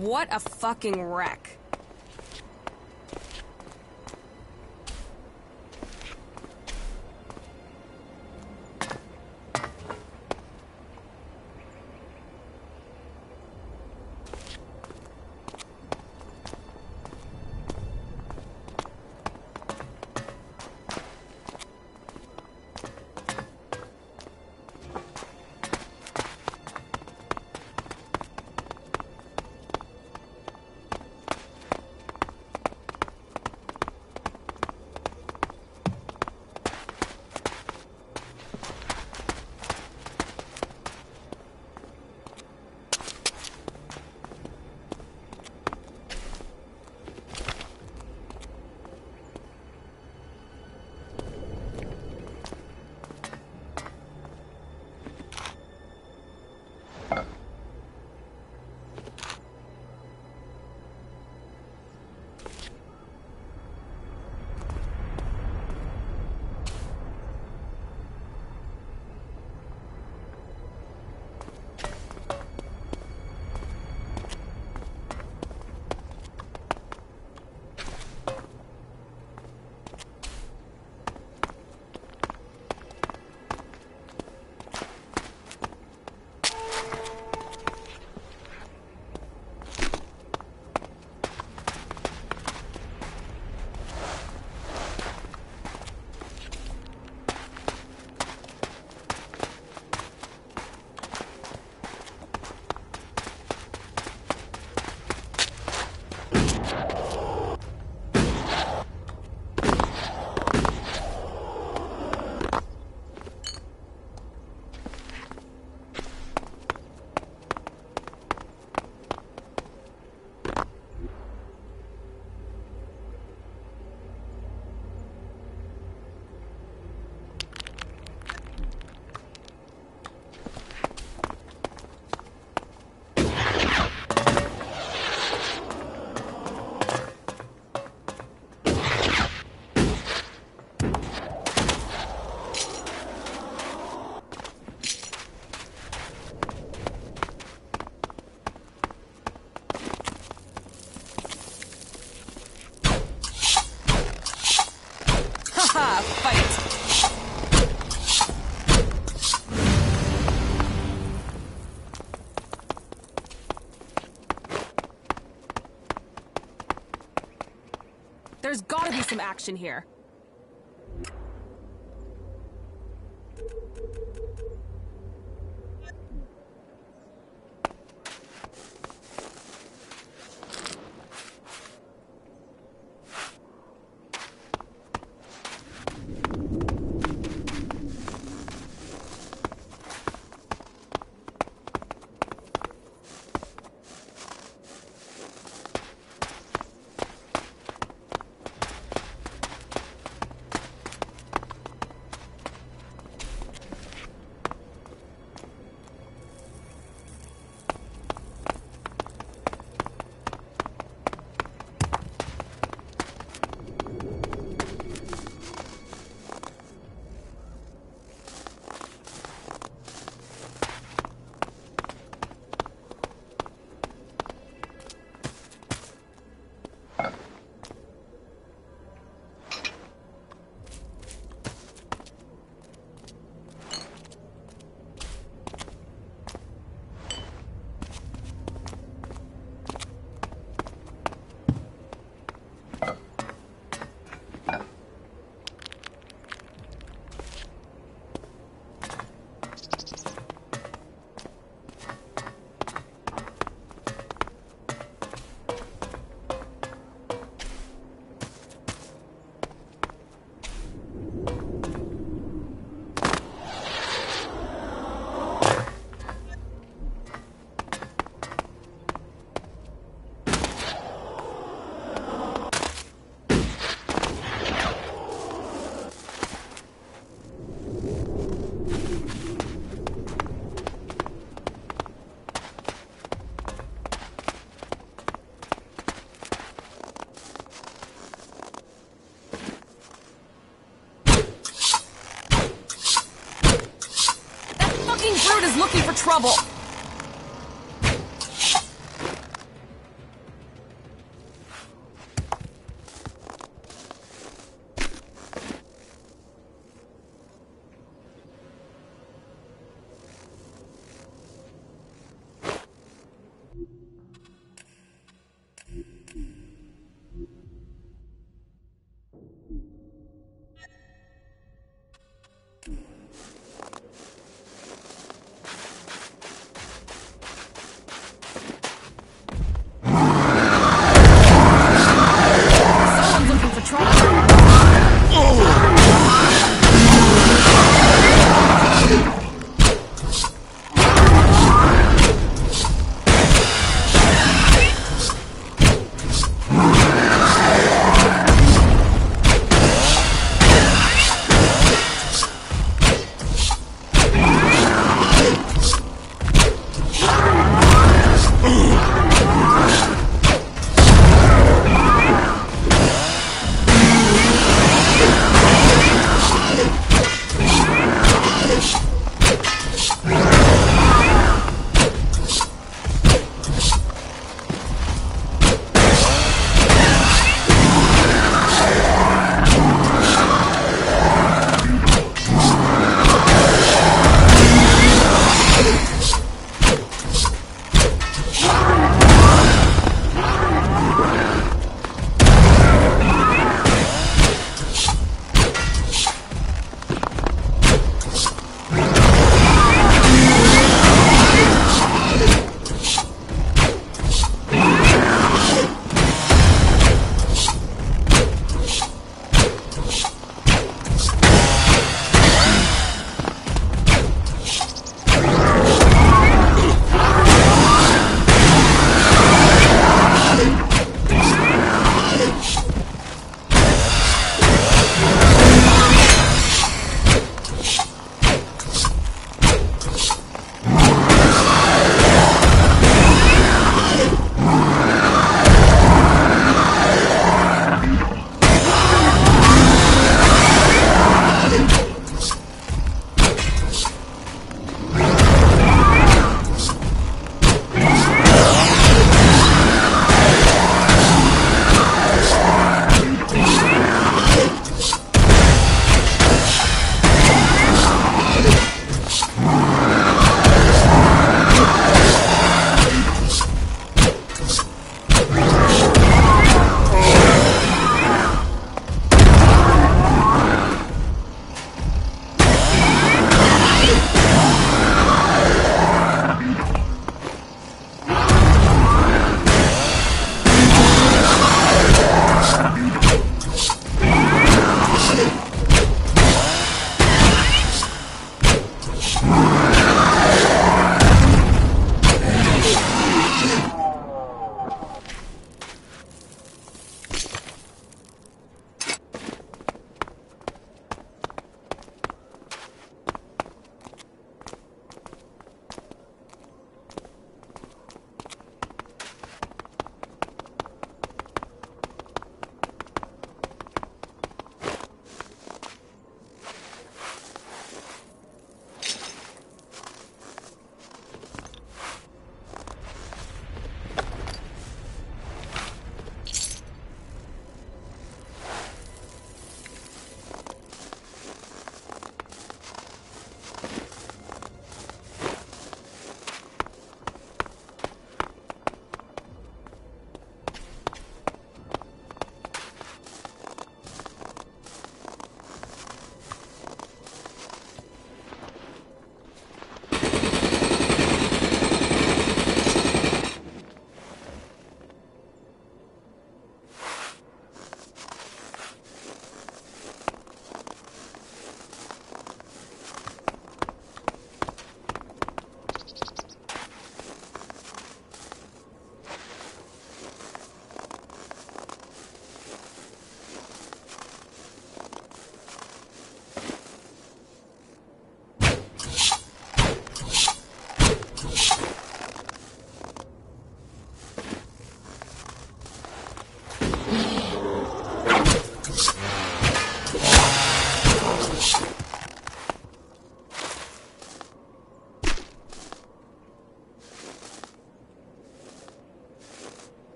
What a fucking wreck. There's gotta be some action here. Fruit is looking for trouble.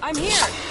I'm here!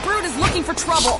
Brute is looking for trouble!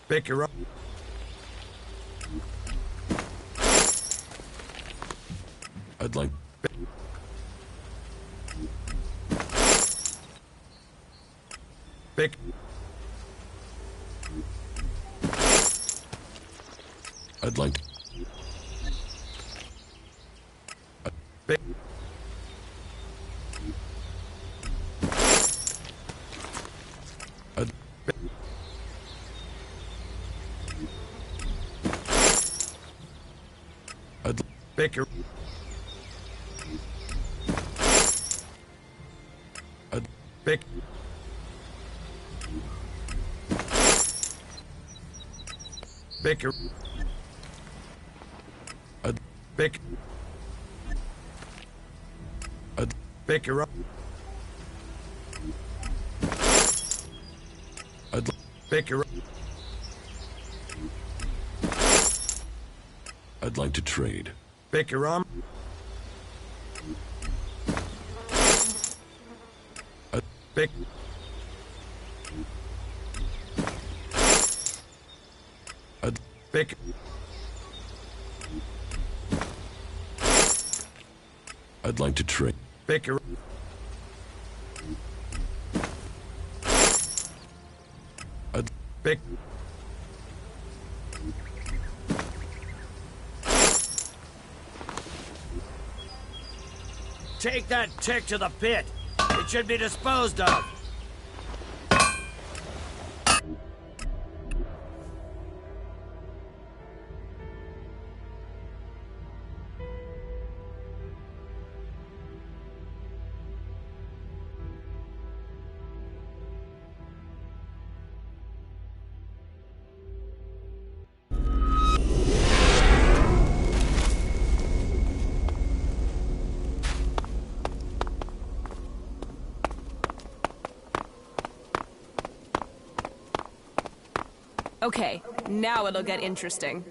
Pick her up. I'd like... Pick... I'd like... Pick... Baker. Pick. Baker. Pick. Pick her up. Pick her up. I'd like to trade. Pick her up. Pick. Pick. I'd like to trade. Pick her. Pick. Take that tick to the pit. It should be disposed of. Okay, now it'll get interesting.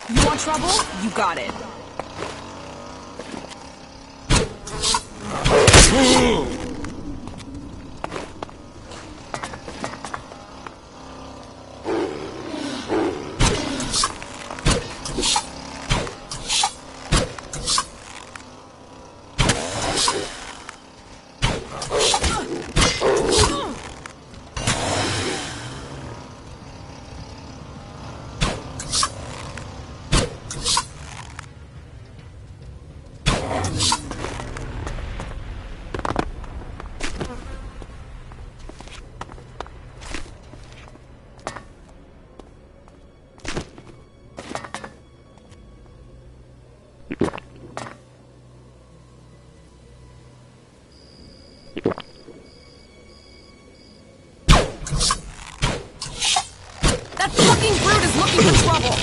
You want trouble? You got it. That fucking brute is looking for trouble!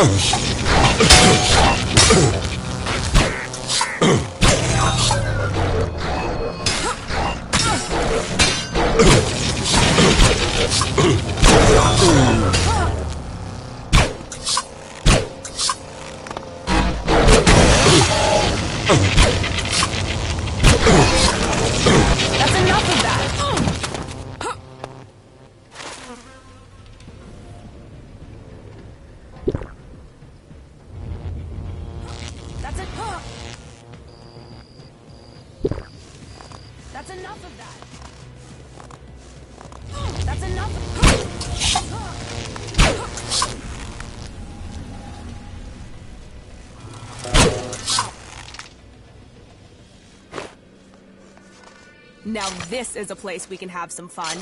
That's enough of that! That's it. That's enough of that. That's enough. Now this is a place we can have some fun.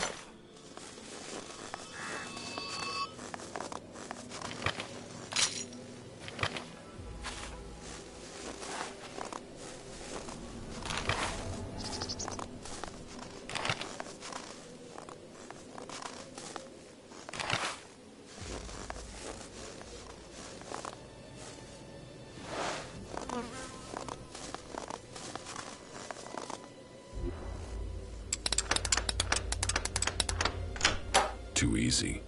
Too easy.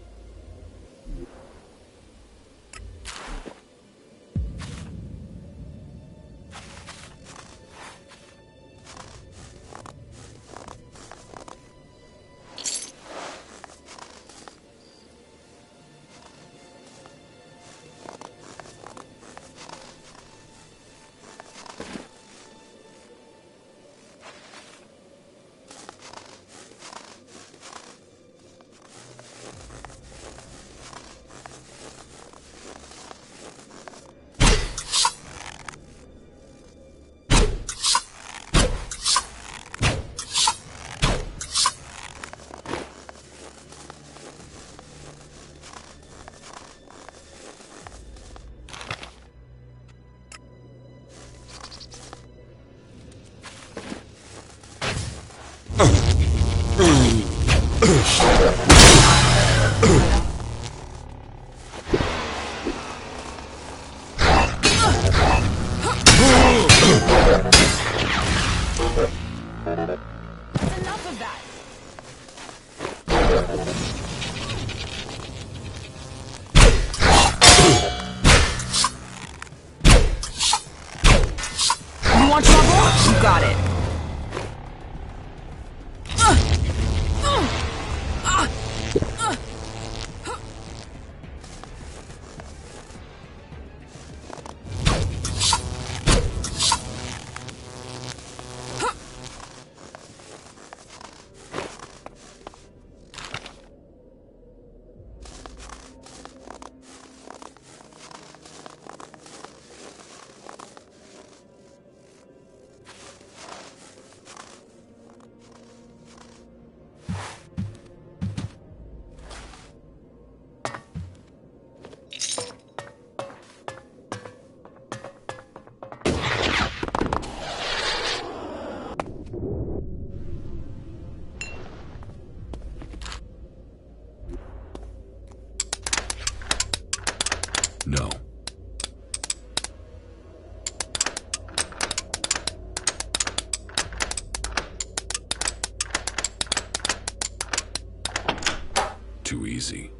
That's enough of that. You want trouble? You got it. No. Too easy.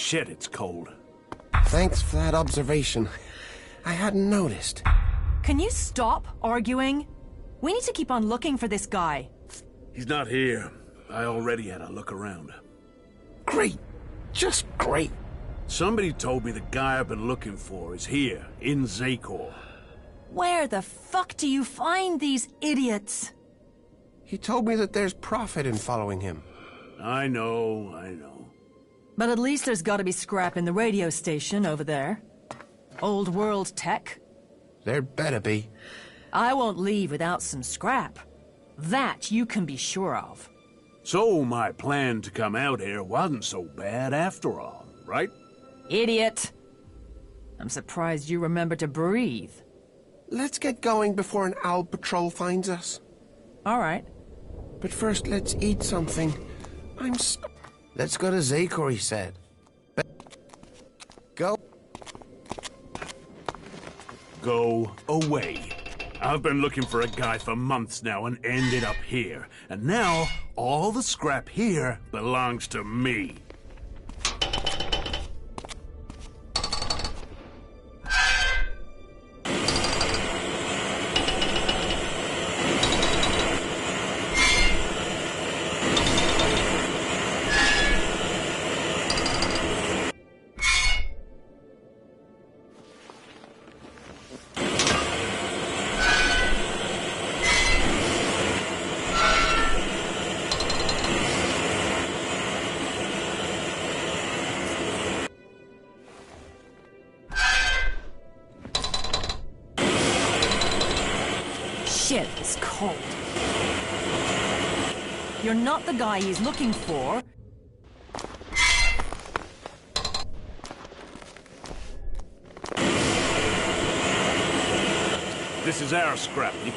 shit, it's cold. Thanks for that observation. I hadn't noticed. Can you stop arguing? We need to keep on looking for this guy. He's not here. I already had a look around. Great. Just great. Somebody told me the guy I've been looking for is here, in Zakor. Where the fuck do you find these idiots? He told me that there's profit in following him. I know. But at least there's gotta be scrap in the radio station over there. Old world tech. There better be. I won't leave without some scrap. That you can be sure of. So my plan to come out here wasn't so bad after all, right? Idiot! I'm surprised you remember to breathe. Let's get going before an owl patrol finds us. All right. But first, let's eat something. Let's go to Zakor, he said. Go. Go away. I've been looking for a guy for months now and ended up here. And now, all the scrap here belongs to me. Shit, it's cold. You're not the guy he's looking for. This is our scrap. I'm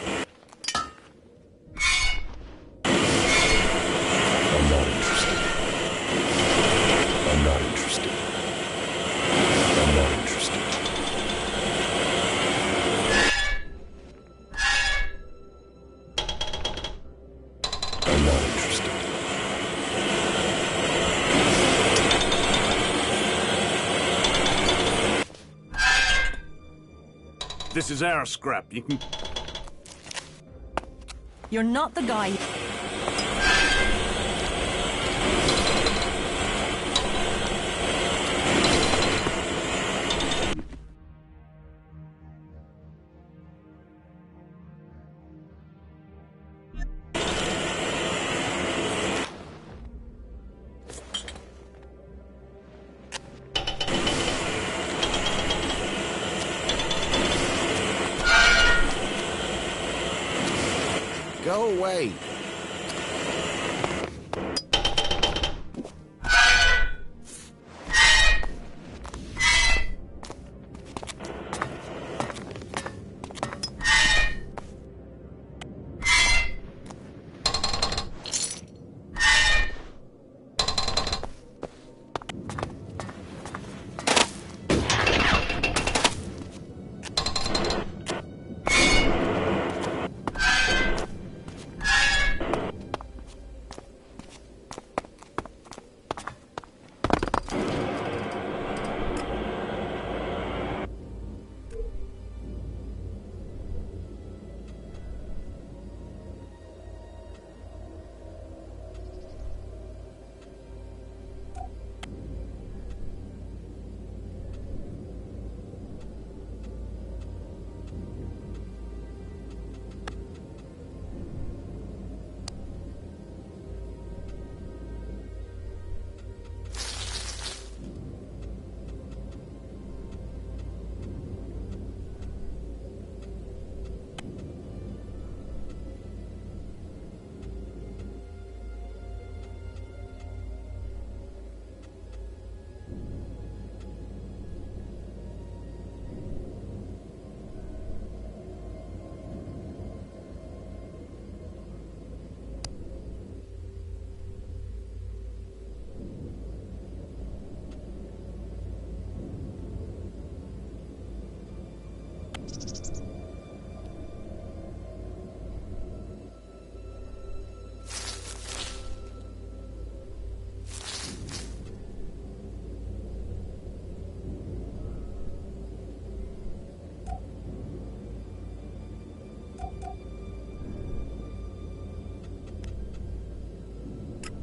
not interested. I'm not interested. I'm not interested. I'm not interested. This is our scrap. You can... You're not the guy. Go away.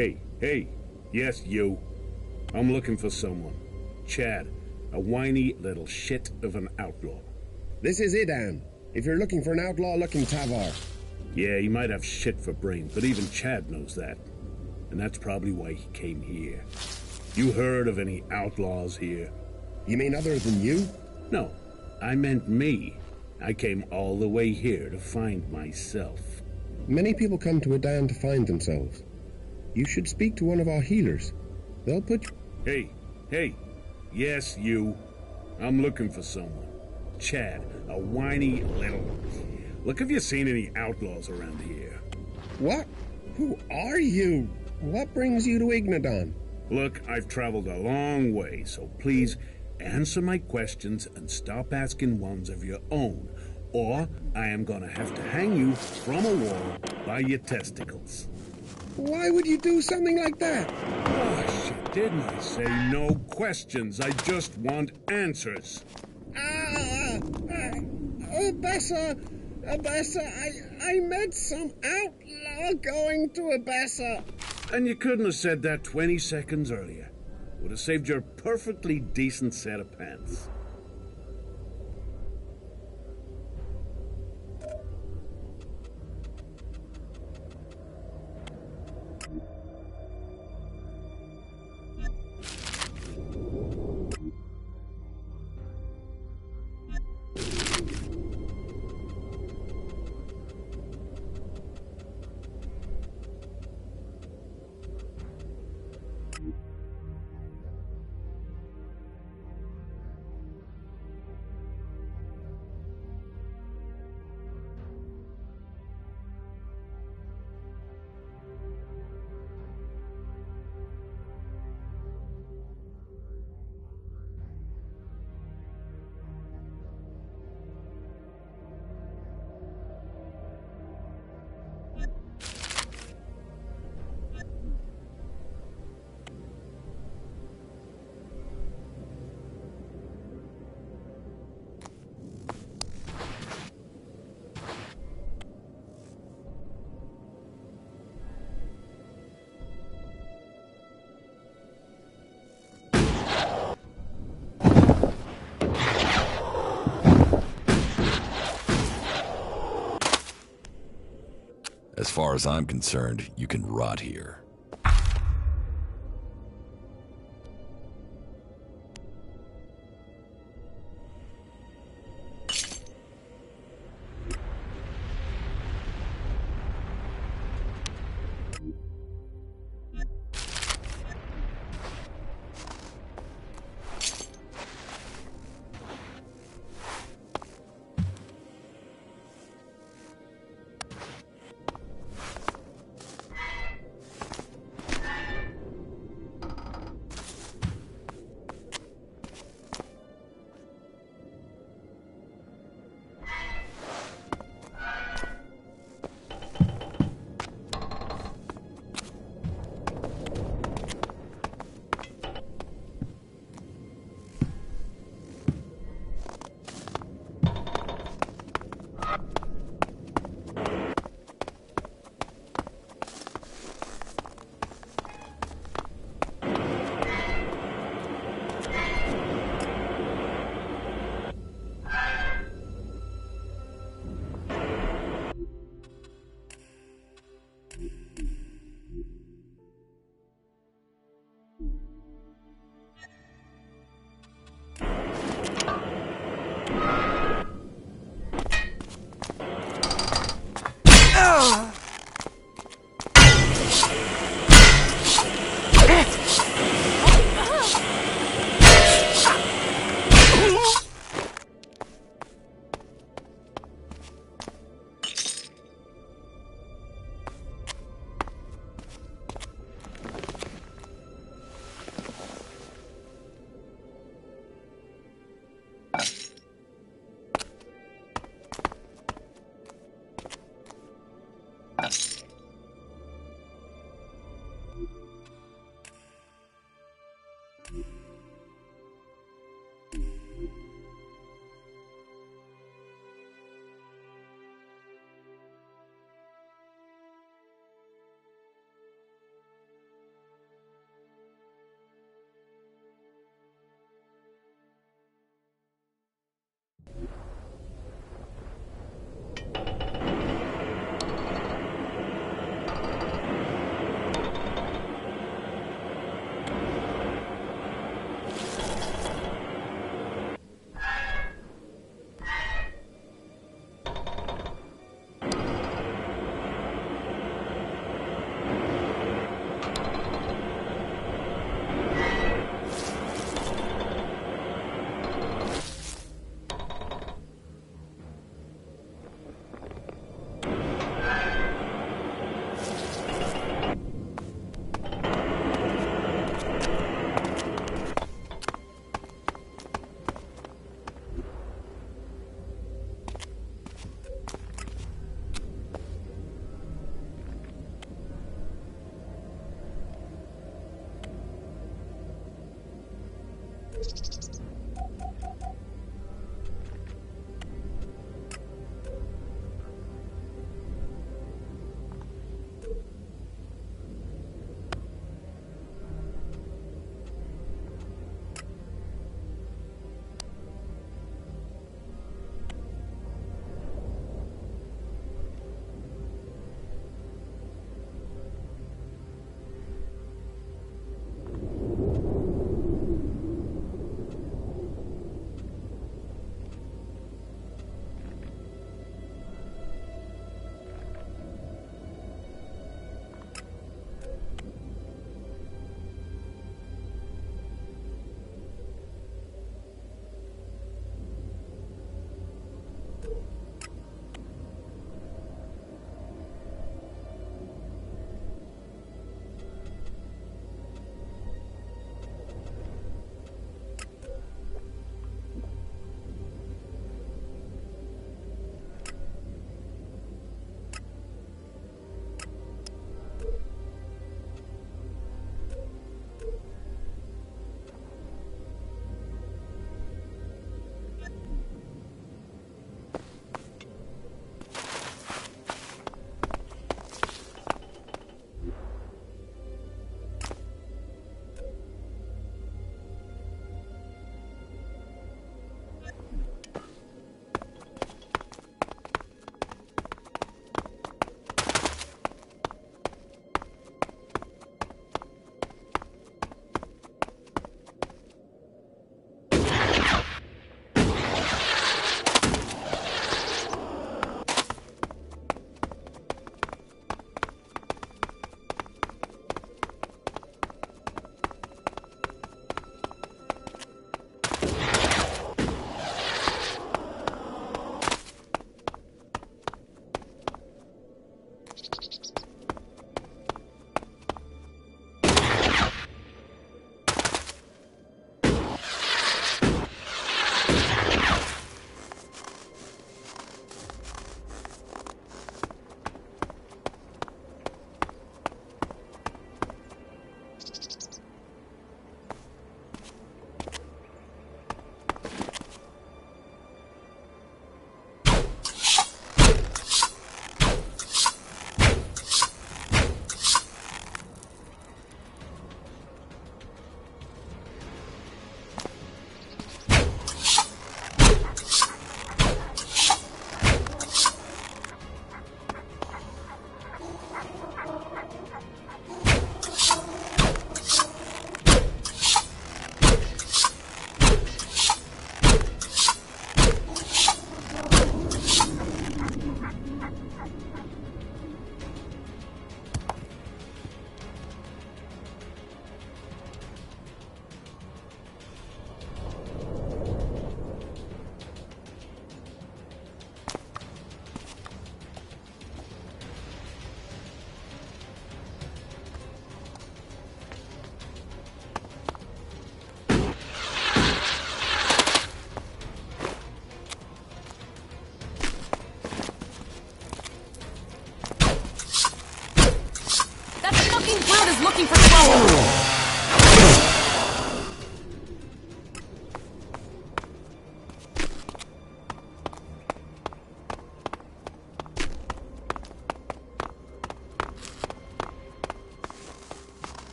Hey, yes, you. I'm looking for someone. Chad, a whiny little shit of an outlaw. This is Idan. If you're looking for an outlaw-looking Tavar. Yeah, he might have shit for brains, but even Chad knows that. And that's probably why he came here. You heard of any outlaws here? You mean other than you? No, I meant me. I came all the way here to find myself. Many people come to Idan to find themselves. You should speak to one of our healers. They'll put you... Hey, yes, you. I'm looking for someone. Chad, a whiny little... Look, have you seen any outlaws around here? What? Who are you? What brings you to Ignadon? Look, I've traveled a long way, so please answer my questions and stop asking ones of your own, or I am gonna have to hang you from a wall by your testicles. Why would you do something like that? Oh, shit, didn't I say no questions? I just want answers. Abessa, I met some outlaw going to Abessa. And you couldn't have said that 20 seconds earlier. Would have saved your perfectly decent set of pants. As far as I'm concerned, you can rot here.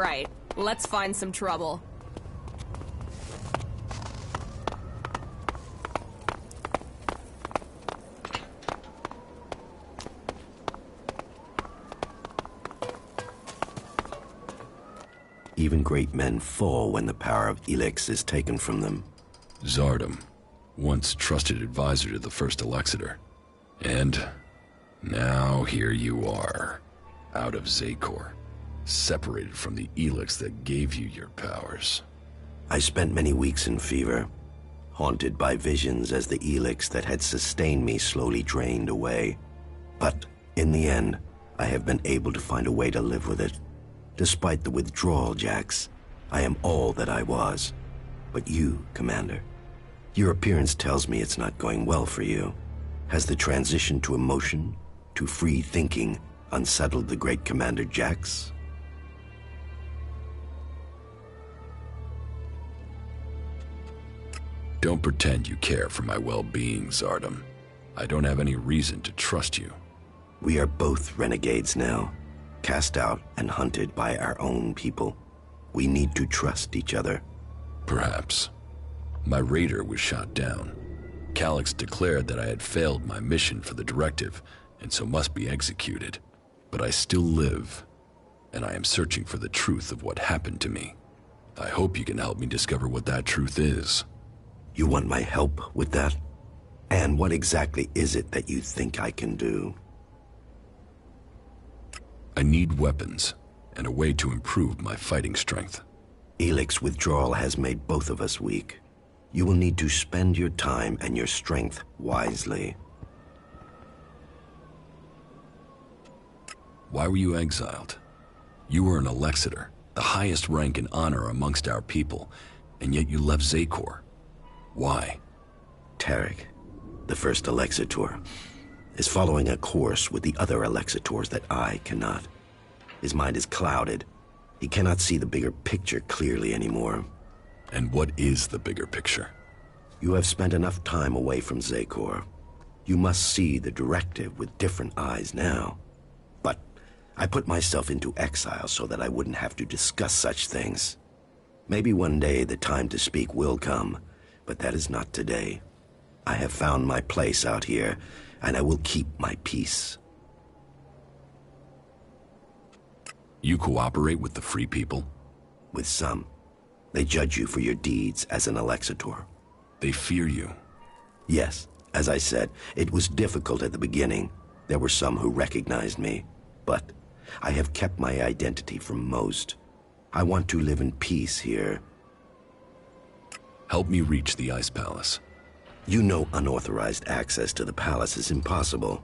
Alright, let's find some trouble. Even great men fall when the power of Elex is taken from them. Zardom, once trusted advisor to the first Elexitor. And now here you are, out of Zakor, separated from the Elex that gave you your powers. I spent many weeks in fever, haunted by visions as the Elex that had sustained me slowly drained away. But in the end, I have been able to find a way to live with it. Despite the withdrawal, Jax, I am all that I was. But you, Commander, your appearance tells me it's not going well for you. Has the transition to emotion, to free thinking, unsettled the great Commander Jax? Don't pretend you care for my well-being, Zardom. I don't have any reason to trust you. We are both renegades now, cast out and hunted by our own people. We need to trust each other. Perhaps. My raider was shot down. Calyx declared that I had failed my mission for the directive, and so must be executed. But I still live, and I am searching for the truth of what happened to me. I hope you can help me discover what that truth is. You want my help with that? And what exactly is it that you think I can do? I need weapons, and a way to improve my fighting strength. Elex withdrawal has made both of us weak. You will need to spend your time and your strength wisely. Why were you exiled? You were an Elexitor, the highest rank and honor amongst our people, and yet you left Zakor. Why? Tarek, the first Alexitor, is following a course with the other Alexitors that I cannot. His mind is clouded. He cannot see the bigger picture clearly anymore. And what is the bigger picture? You have spent enough time away from Zakor. You must see the directive with different eyes now. But I put myself into exile so that I wouldn't have to discuss such things. Maybe one day the time to speak will come, but that is not today. I have found my place out here, and I will keep my peace. You cooperate with the Free People? With some. They judge you for your deeds as an Alexitor. They fear you? Yes. As I said, it was difficult at the beginning. There were some who recognized me. But I have kept my identity from most. I want to live in peace here. Help me reach the Ice Palace. You know unauthorized access to the palace is impossible.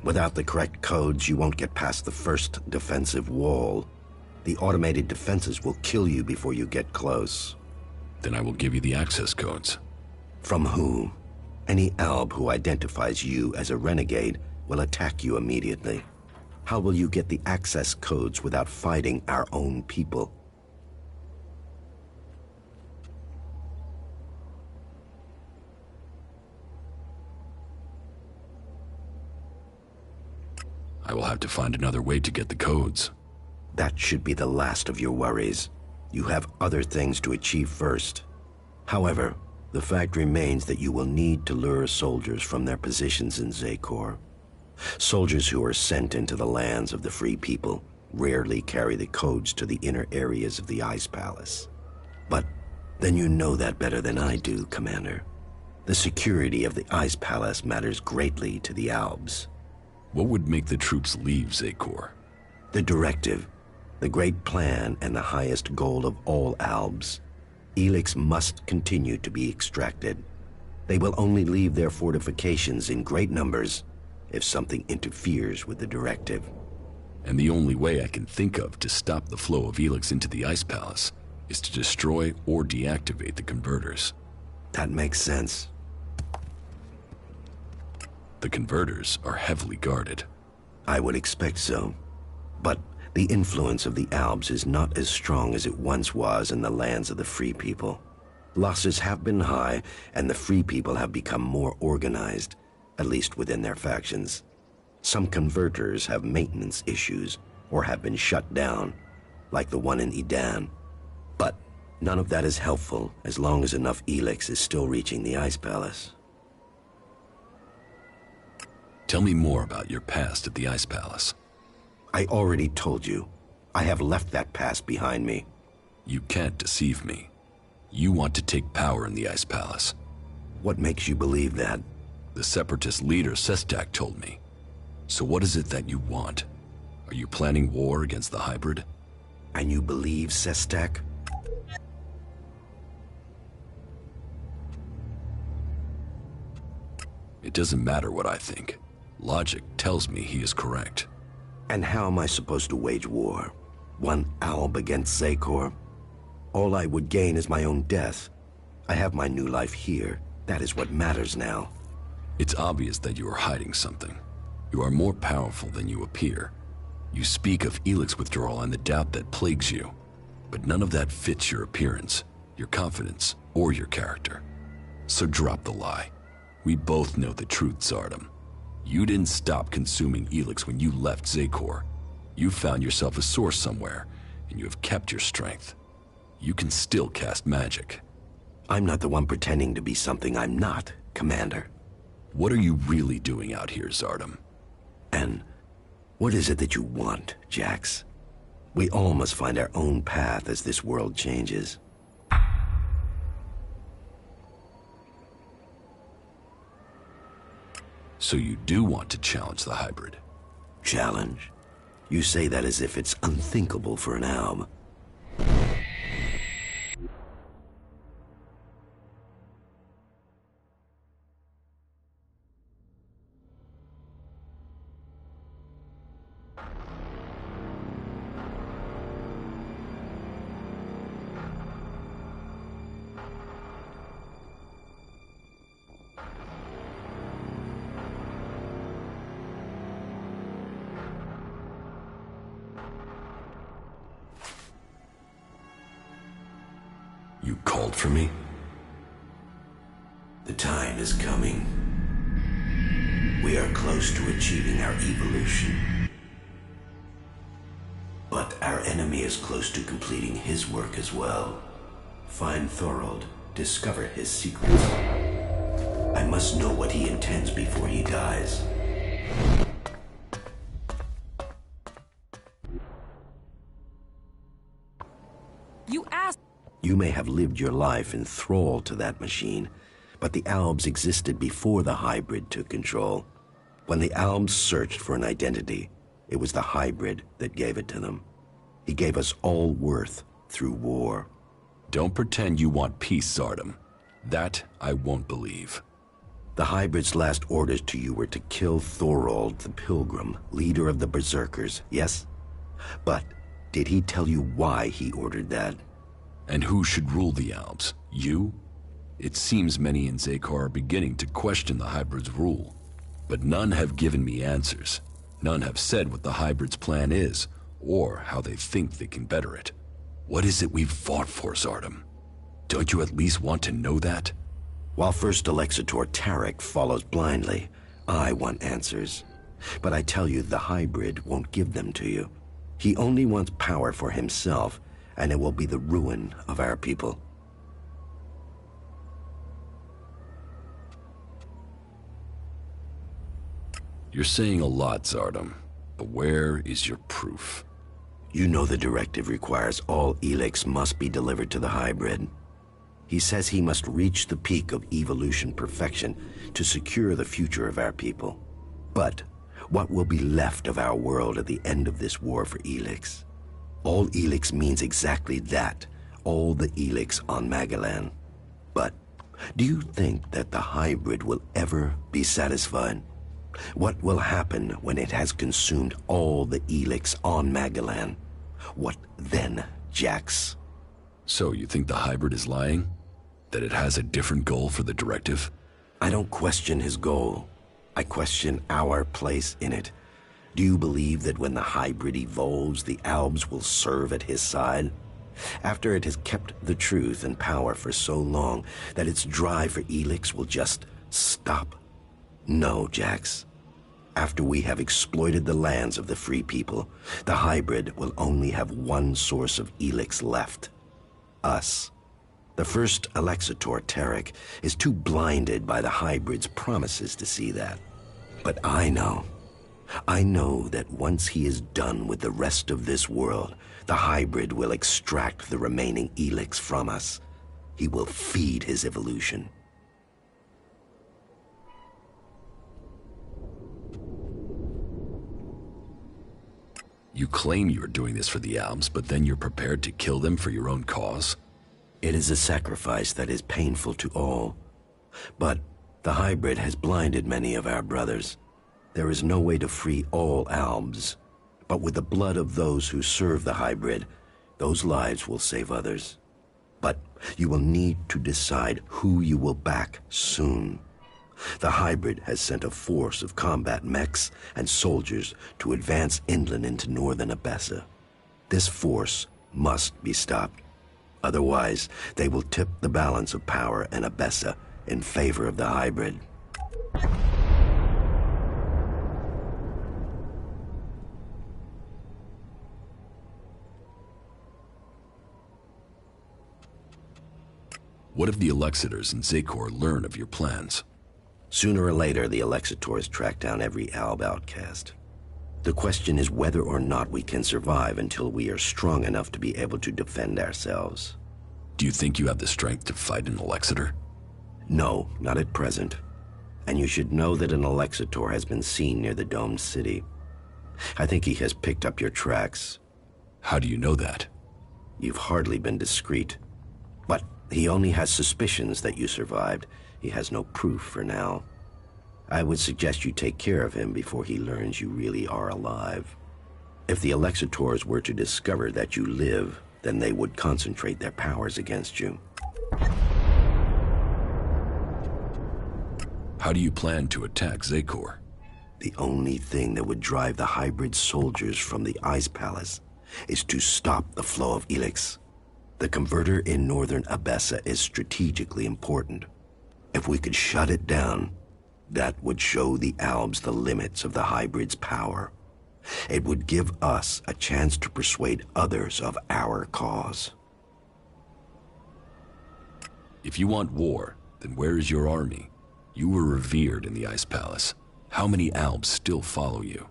Without the correct codes, you won't get past the first defensive wall. The automated defenses will kill you before you get close. Then I will give you the access codes. From who? Any Alb who identifies you as a renegade will attack you immediately. How will you get the access codes without fighting our own people? I will have to find another way to get the codes. That should be the last of your worries. You have other things to achieve first. However, the fact remains that you will need to lure soldiers from their positions in Zakor. Soldiers who are sent into the lands of the Free People rarely carry the codes to the inner areas of the Ice Palace. But then you know that better than I do, Commander. The security of the Ice Palace matters greatly to the Albs. What would make the troops leave Zakor? The directive, the great plan, and the highest goal of all Albs. Elex must continue to be extracted. They will only leave their fortifications in great numbers if something interferes with the directive. And the only way I can think of to stop the flow of Elex into the Ice Palace is to destroy or deactivate the converters. That makes sense. The converters are heavily guarded. I would expect so. But the influence of the Albs is not as strong as it once was in the lands of the Free People. Losses have been high, and the Free People have become more organized, at least within their factions. Some converters have maintenance issues, or have been shut down. like the one in Edan. But none of that is helpful as long as enough Elex is still reaching the Ice Palace. Tell me more about your past at the Ice Palace. I already told you. I have left that past behind me. You can't deceive me. You want to take power in the Ice Palace. What makes you believe that? The Separatist leader, Sestak, told me. So what is it that you want? Are you planning war against the hybrid? And you believe Sestak? It doesn't matter what I think. Logic tells me he is correct. And how am I supposed to wage war? One Alb against Zakor? All I would gain is my own death. I have my new life here. That is what matters now. It's obvious that you are hiding something. You are more powerful than you appear. You speak of Elex withdrawal and the doubt that plagues you. But none of that fits your appearance, your confidence, or your character. So drop the lie. We both know the truth, Zardom. You didn't stop consuming Elex when you left Zakor. You found yourself a source somewhere, and you have kept your strength. You can still cast magic. I'm not the one pretending to be something I'm not, Commander. What are you really doing out here, Zardom? And what is it that you want, Jax? We all must find our own path as this world changes. So you do want to challenge the hybrid? Challenge? You say that as if it's unthinkable for an Alb. You called for me? The time is coming. We are close to achieving our evolution. But our enemy is close to completing his work as well. Find Thorold, discover his secrets. I must know what he intends before he dies. You asked. You may have lived your life in thrall to that machine, but the Albs existed before the hybrid took control. When the Albs searched for an identity, it was the hybrid that gave it to them. He gave us all worth through war. Don't pretend you want peace, Zardom. That I won't believe. The hybrid's last orders to you were to kill Thorold the Pilgrim, leader of the Berserkers, yes? But did he tell you why he ordered that? And who should rule the Albs? You? It seems many in Zakor are beginning to question the hybrid's rule. But none have given me answers. None have said what the hybrid's plan is, or how they think they can better it. What is it we've fought for, Zardom? Don't you at least want to know that? While First Alexitor Tarek follows blindly, I want answers. But I tell you, the hybrid won't give them to you. He only wants power for himself, and it will be the ruin of our people. You're saying a lot, Zardom, but where is your proof? You know the directive requires all Elex must be delivered to the hybrid. He says he must reach the peak of evolution perfection to secure the future of our people. But what will be left of our world at the end of this war for Elex? All Elex means exactly that, all the Elex on Magalan. But do you think that the hybrid will ever be satisfied? What will happen when it has consumed all the Elex on Magalan? What then, Jax? So you think the hybrid is lying? That it has a different goal for the directive? I don't question his goal. I question our place in it. Do you believe that when the hybrid evolves, the Albs will serve at his side? After it has kept the truth and power for so long that its drive for Elex will just stop? No, Jax. After we have exploited the lands of the free people, the hybrid will only have one source of Elex left. Us. The first Alexitor, Tarek, is too blinded by the hybrid's promises to see that. But I know. I know that once he is done with the rest of this world, the hybrid will extract the remaining Elex from us. He will feed his evolution. You claim you are doing this for the Alps, but then you're prepared to kill them for your own cause? It is a sacrifice that is painful to all. But the hybrid has blinded many of our brothers. There is no way to free all Albs. But with the blood of those who serve the hybrid, those lives will save others. But you will need to decide who you will back soon. The hybrid has sent a force of combat mechs and soldiers to advance inland into northern Abessa. This force must be stopped. Otherwise, they will tip the balance of power in Abessa in favor of the hybrid. What if the Alexitors and Zakor learn of your plans? Sooner or later, the Alexitors track down every Alb outcast. The question is whether or not we can survive until we are strong enough to be able to defend ourselves. Do you think you have the strength to fight an Alexitor? No, not at present. And you should know that an Alexitor has been seen near the domed city. I think he has picked up your tracks. How do you know that? You've hardly been discreet. But he only has suspicions that you survived. He has no proof for now. I would suggest you take care of him before he learns you really are alive. If the Alexitors were to discover that you live, then they would concentrate their powers against you. How do you plan to attack Zakor? The only thing that would drive the hybrid soldiers from the Ice Palace is to stop the flow of Elex. The converter in northern Abessa is strategically important. If we could shut it down, that would show the Albs the limits of the hybrid's power. It would give us a chance to persuade others of our cause. If you want war, then where is your army? You were revered in the Ice Palace. How many Albs still follow you?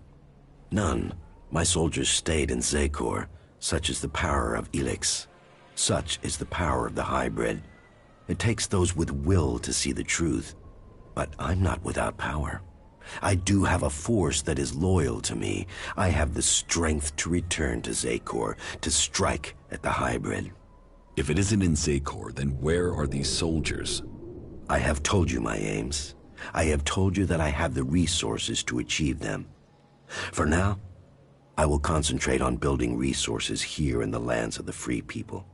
None. My soldiers stayed in Zakor. Such is the power of Elex. Such is the power of the hybrid. It takes those with will to see the truth. But I'm not without power. I do have a force that is loyal to me. I have the strength to return to Zakor, to strike at the hybrid. If it isn't in Zakor, then where are these soldiers? I have told you my aims. I have told you that I have the resources to achieve them. For now, I will concentrate on building resources here in the lands of the free people.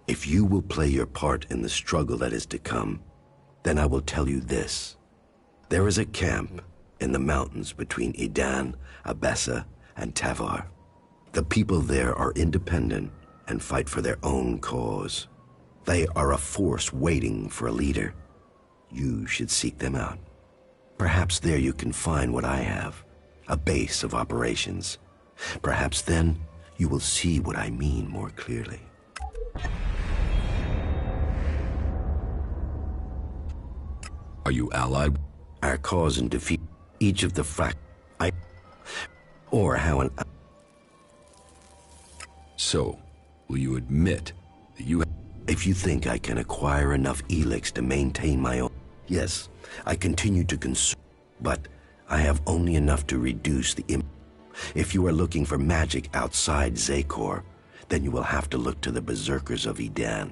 If you will play your part in the struggle that is to come, then I will tell you this. There is a camp in the mountains between Idan, Abessa, and Tavar. The people there are independent and fight for their own cause. They are a force waiting for a leader. You should seek them out. Perhaps there you can find what I have, a base of operations. Perhaps then you will see what I mean more clearly. Are you allied? Our cause and defeat each of the or how an... So, will you admit that you... If you think I can acquire enough Elex to maintain my own... Yes, I continue to consume, but I have only enough to reduce the If you are looking for magic outside Zakor, then you will have to look to the Berserkers of Idan.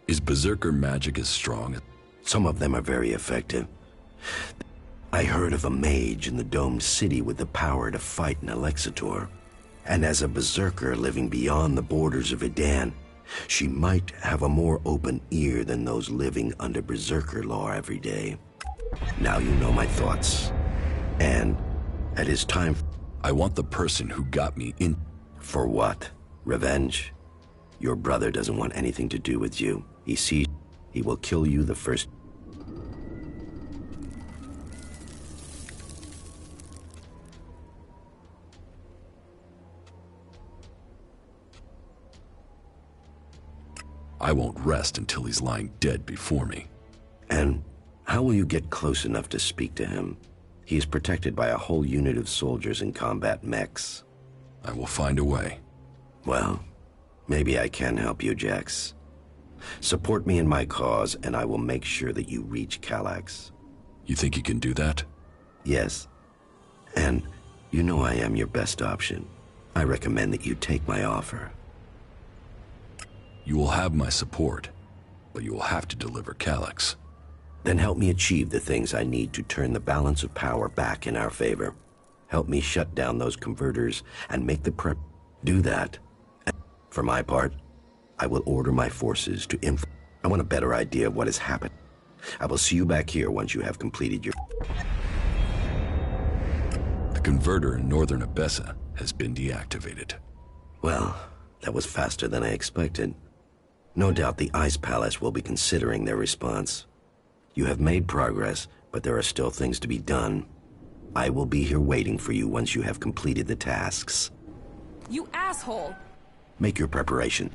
Is Berserker magic as strong as... Some of them are very effective. I heard of a mage in the domed city with the power to fight an Alexitor. And as a Berserker living beyond the borders of Idan, she might have a more open ear than those living under Berserker law every day. Now you know my thoughts. And it is time... I want the person who got me in... For what? Revenge? Your brother doesn't want anything to do with you. He sees he will kill you the first... I won't rest until he's lying dead before me. And how will you get close enough to speak to him? He is protected by a whole unit of soldiers in combat mechs. I will find a way. Well, maybe I can help you, Jax. Support me in my cause, and I will make sure that you reach Calax. You think you can do that? Yes. And you know I am your best option. I recommend that you take my offer. You will have my support, but you will have to deliver Calax. Then help me achieve the things I need to turn the balance of power back in our favor. Help me shut down those converters and make the prep. Do that. And for my part, I will order my forces to I want a better idea of what has happened. I will see you back here once you have completed your... The converter in northern Abessa has been deactivated. Well, that was faster than I expected. No doubt the Ice Palace will be considering their response. You have made progress, but there are still things to be done. I will be here waiting for you once you have completed the tasks. You asshole! Make your preparation.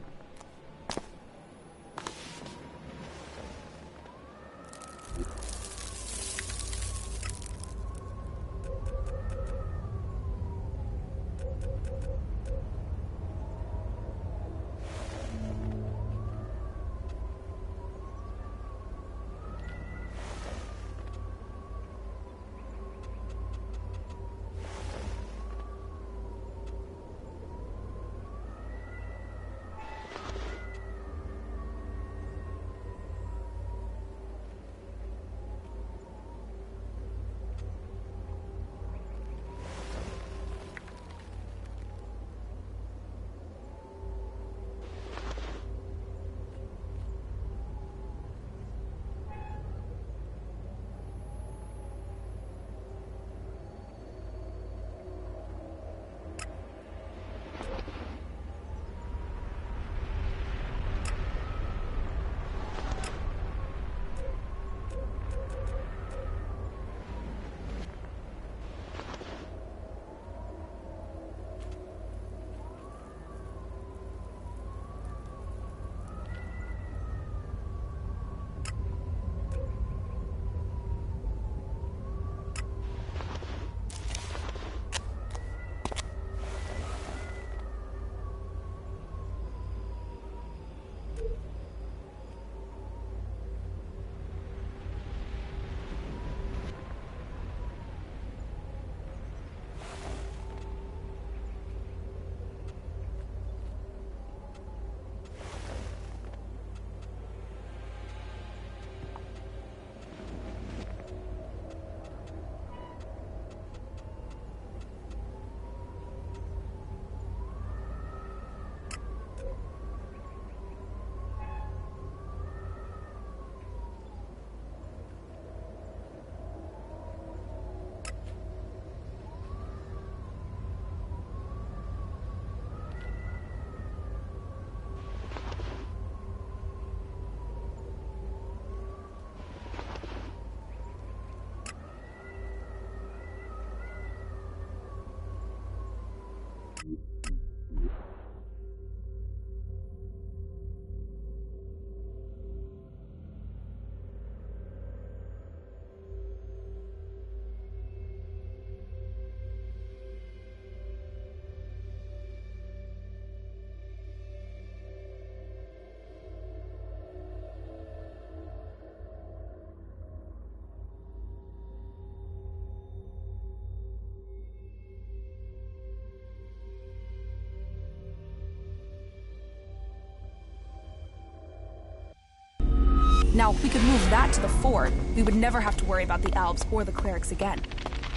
Now, if we could move that to the fort, we would never have to worry about the elves or the clerics again.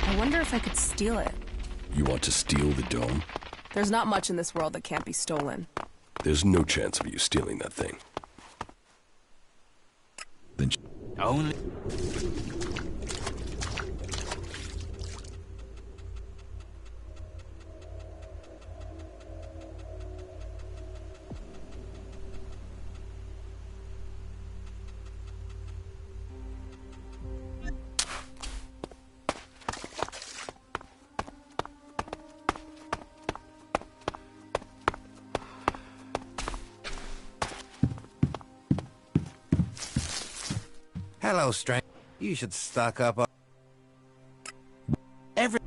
I wonder if I could steal it. You want to steal the dome? There's not much in this world that can't be stolen. There's no chance of you stealing that thing. Then Only... Hello, stranger. You should stock up on every...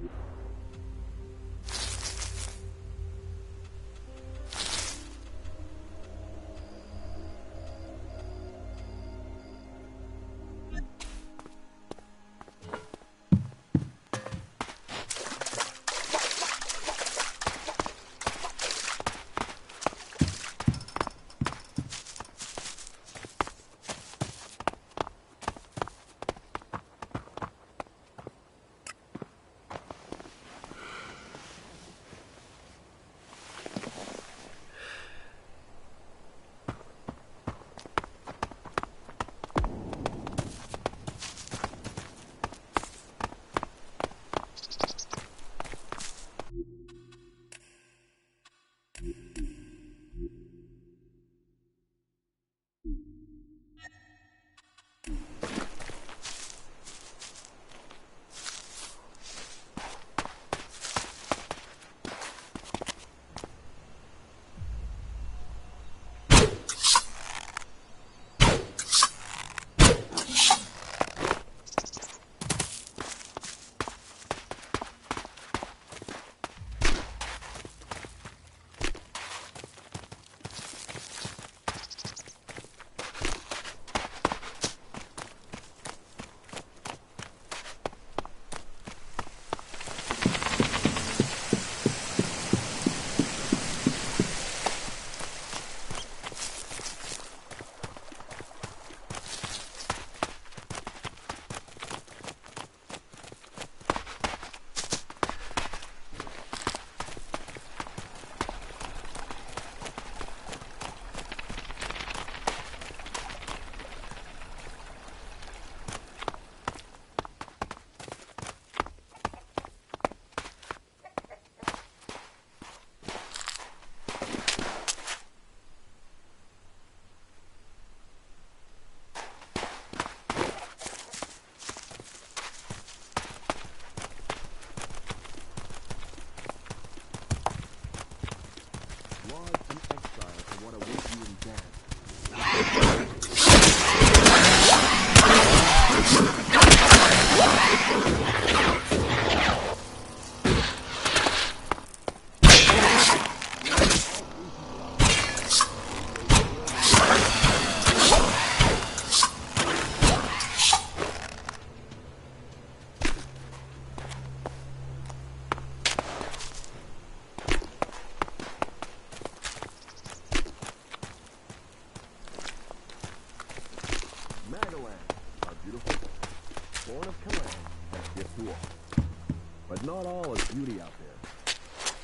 Not all is beauty out there.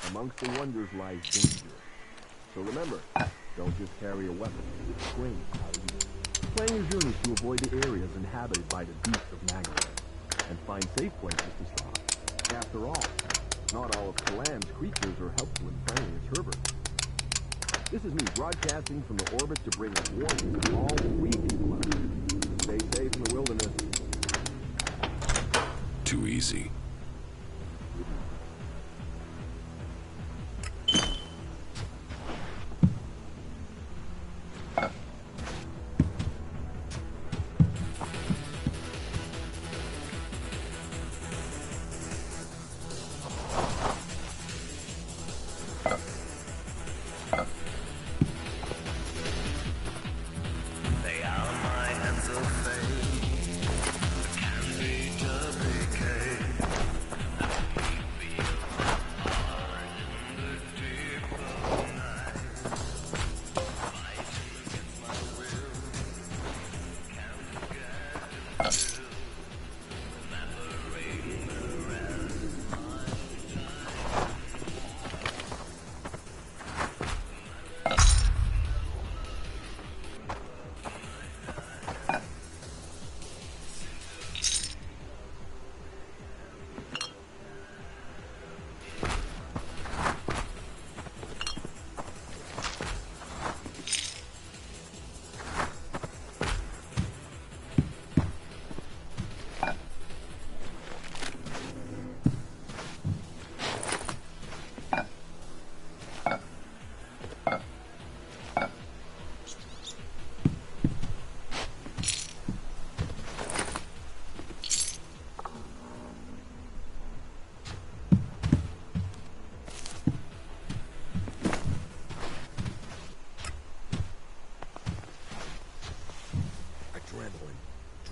Amongst the wonders lies danger. So remember, don't just carry a weapon. Train how to use it. Plan your journeys to avoid the areas inhabited by the beasts of Magaland, and find safe places to stop. After all, not all of Kalam's creatures are helpful and friendly as Herbert. This is me broadcasting from the orbit to bring a warning to all free people out there. Stay safe in the wilderness. Too easy. They are my hands of fate, can be to decay.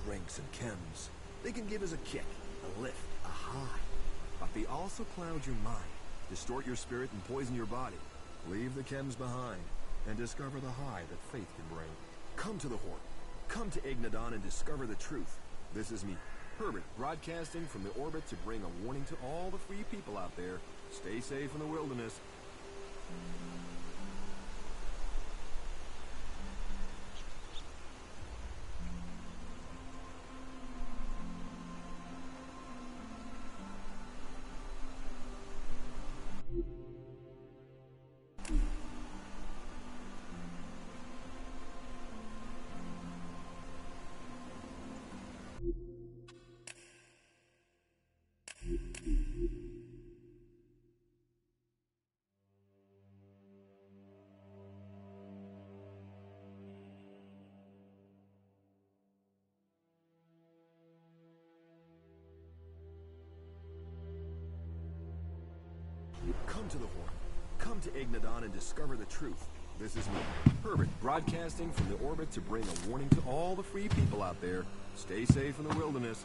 drinks and chems. They can give us a kick, a lift, a high. But they also cloud your mind, distort your spirit, and poison your body. Leave the chems behind, and discover the high that faith can bring. Come to the Horde. Come to Ignadon and discover the truth. This is me, Herbert, broadcasting from the orbit to bring a warning to all the free people out there. Stay safe in the wilderness. Come to the Horde. Come to Ignadon and discover the truth. This is me, Herbert, broadcasting from the orbit to bring a warning to all the free people out there. Stay safe in the wilderness.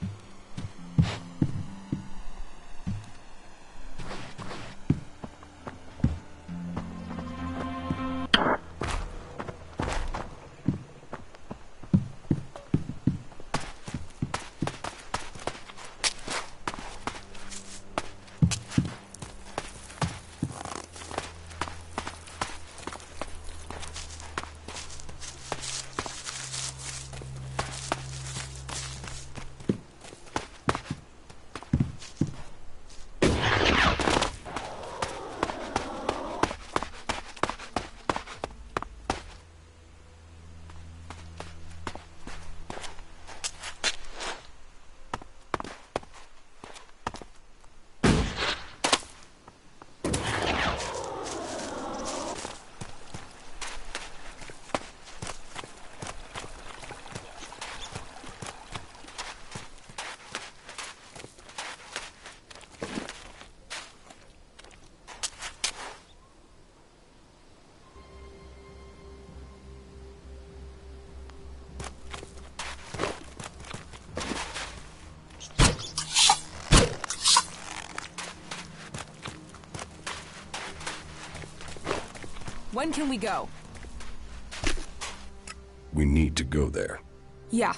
When can we go? We need to go there. Yeah.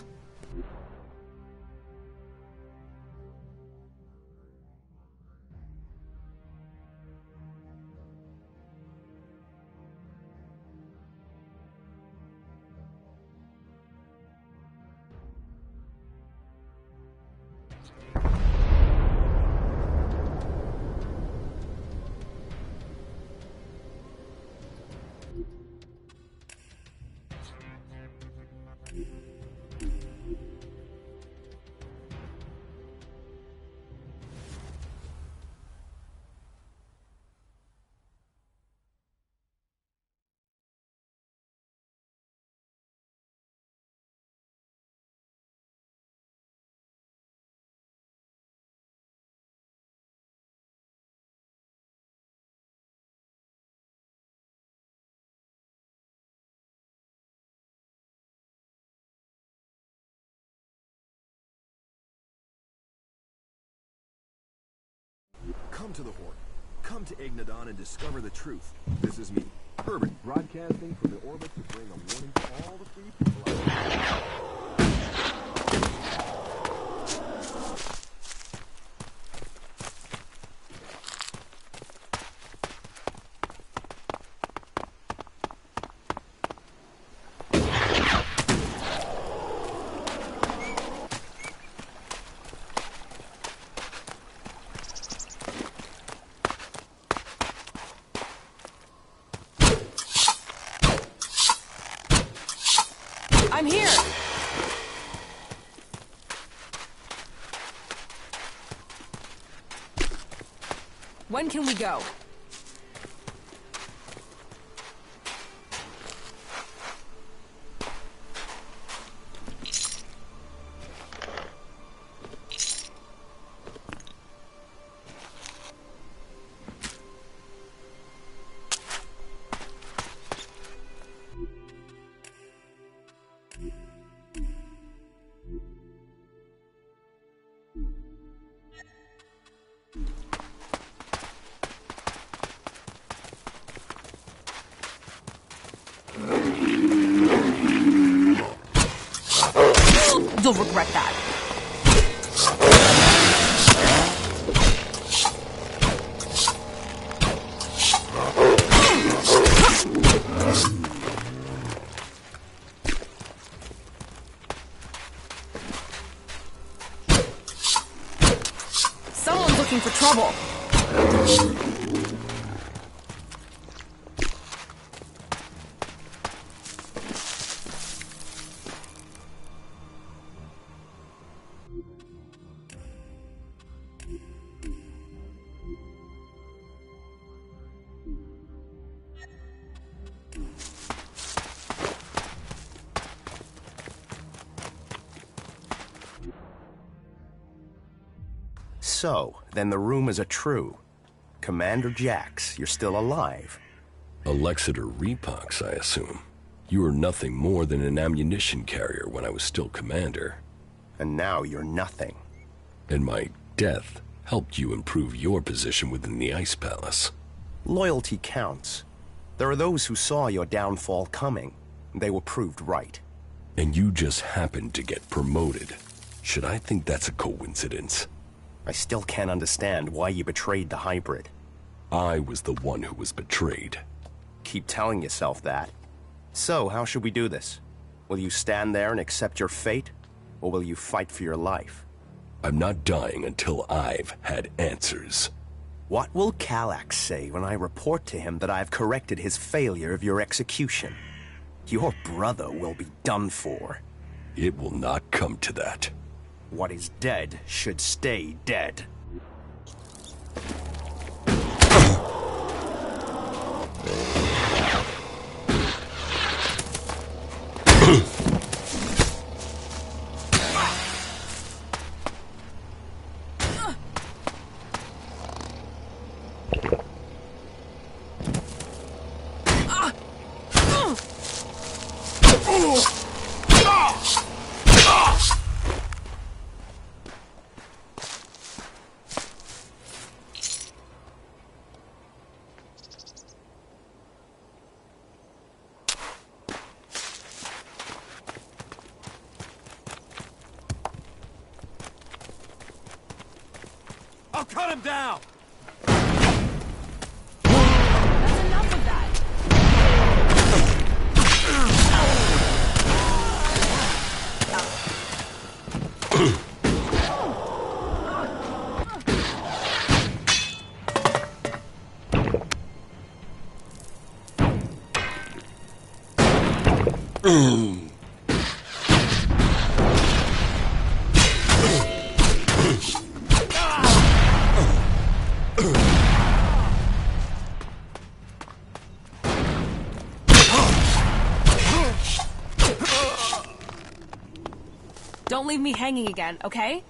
Come to the Horde. Come to Ignadon and discover the truth. This is me, Herbert, broadcasting from the orbit to bring a warning to all the free people out there. I'm here! When can we go? You'll regret that. Someone's looking for trouble. So, then the rumors are true. Commander Jax, you're still alive. A Lexeter Repox, I assume. You were nothing more than an ammunition carrier when I was still commander. And now you're nothing. And my death helped you improve your position within the Ice Palace. Loyalty counts. There are those who saw your downfall coming. They were proved right. And you just happened to get promoted. Should I think that's a coincidence? I still can't understand why you betrayed the hybrid. I was the one who was betrayed. Keep telling yourself that. So, how should we do this? Will you stand there and accept your fate? Or will you fight for your life? I'm not dying until I've had answers. What will Calax say when I report to him that I've corrected his failure of your execution? Your brother will be done for. It will not come to that. What is dead should stay dead. I'll cut him down! That's enough of that. Don't leave me hanging again, okay?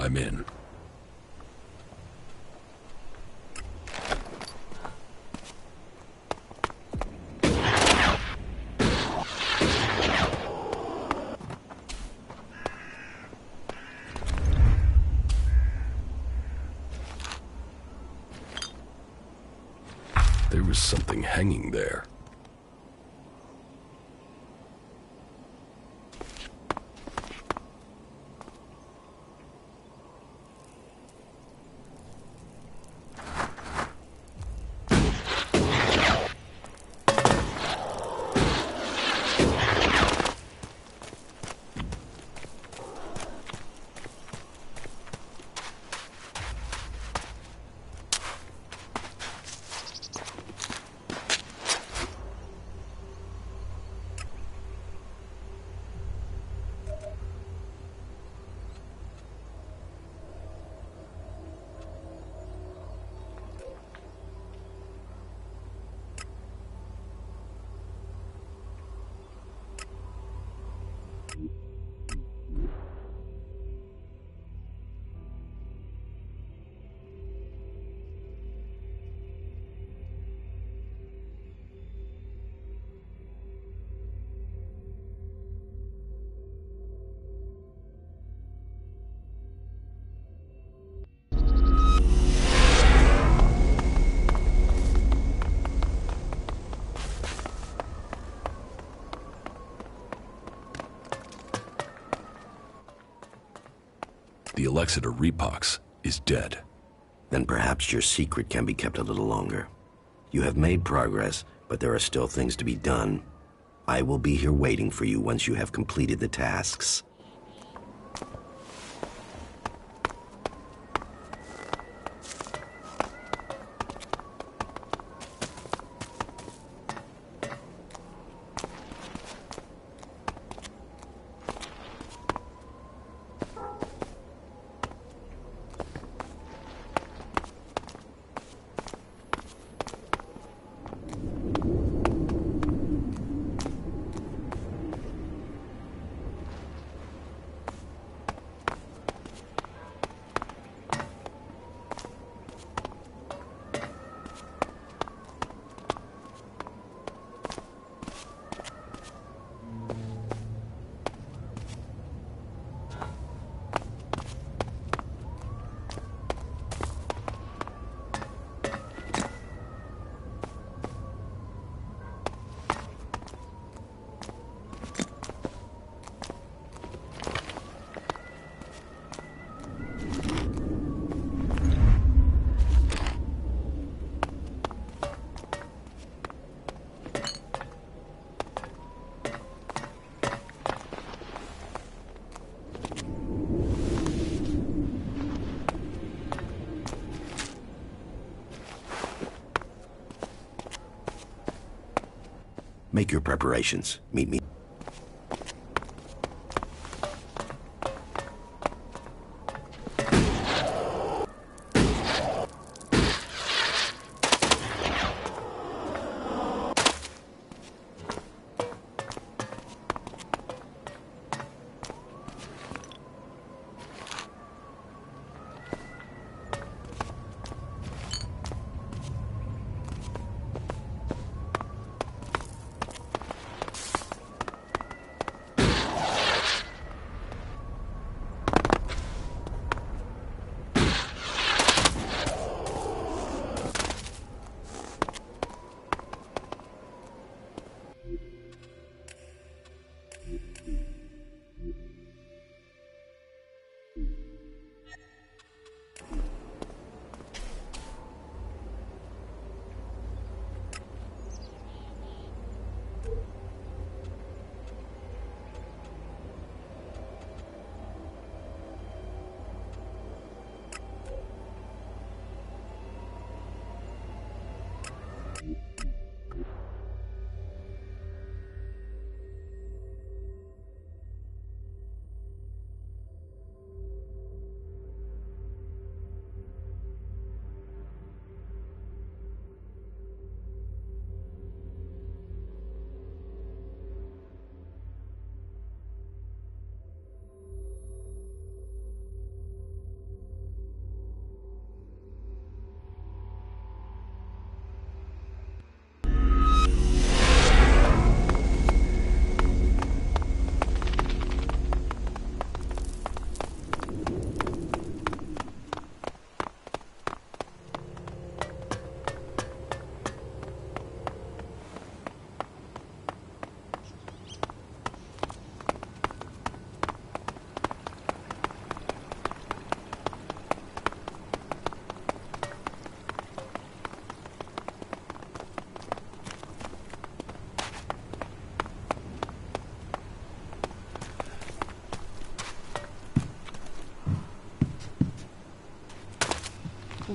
I'm in. There was something hanging there. The Alexeter Repox is dead. Then perhaps your secret can be kept a little longer. You have made progress, but there are still things to be done. I will be here waiting for you once you have completed the tasks. Make your preparations. Meet me.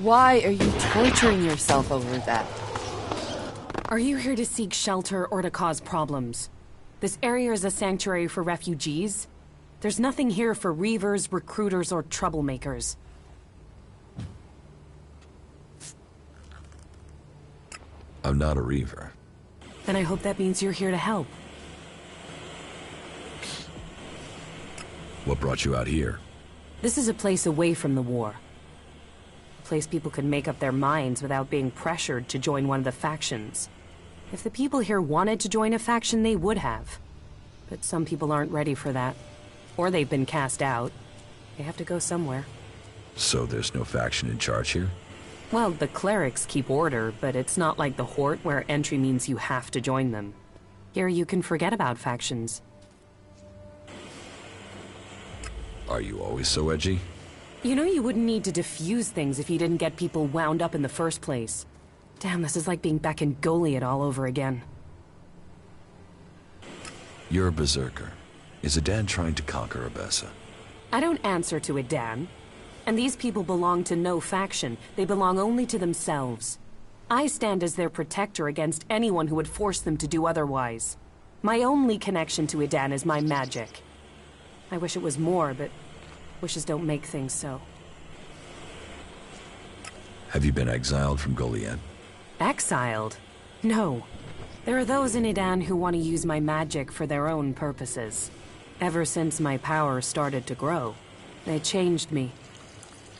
Why are you torturing yourself over that? Are you here to seek shelter or to cause problems? This area is a sanctuary for refugees. There's nothing here for reavers, recruiters, or troublemakers. I'm not a reaver. Then I hope that means you're here to help. What brought you out here? This is a place away from the war. A place people could make up their minds without being pressured to join one of the factions. If the people here wanted to join a faction, they would have. But some people aren't ready for that. Or they've been cast out. They have to go somewhere. So there's no faction in charge here? Well, the clerics keep order, but it's not like the Horde where entry means you have to join them. Here you can forget about factions. Are you always so edgy? You know you wouldn't need to diffuse things if you didn't get people wound up in the first place. Damn, this is like being back in Goliath all over again. You're a berserker. Is Adan trying to conquer Abessa? I don't answer to Adan. And these people belong to no faction. They belong only to themselves. I stand as their protector against anyone who would force them to do otherwise. My only connection to Adan is my magic. I wish it was more, but wishes don't make things so. Have you been exiled from Goliath? Exiled? No. There are those in Adan who want to use my magic for their own purposes. Ever since my power started to grow, they changed me.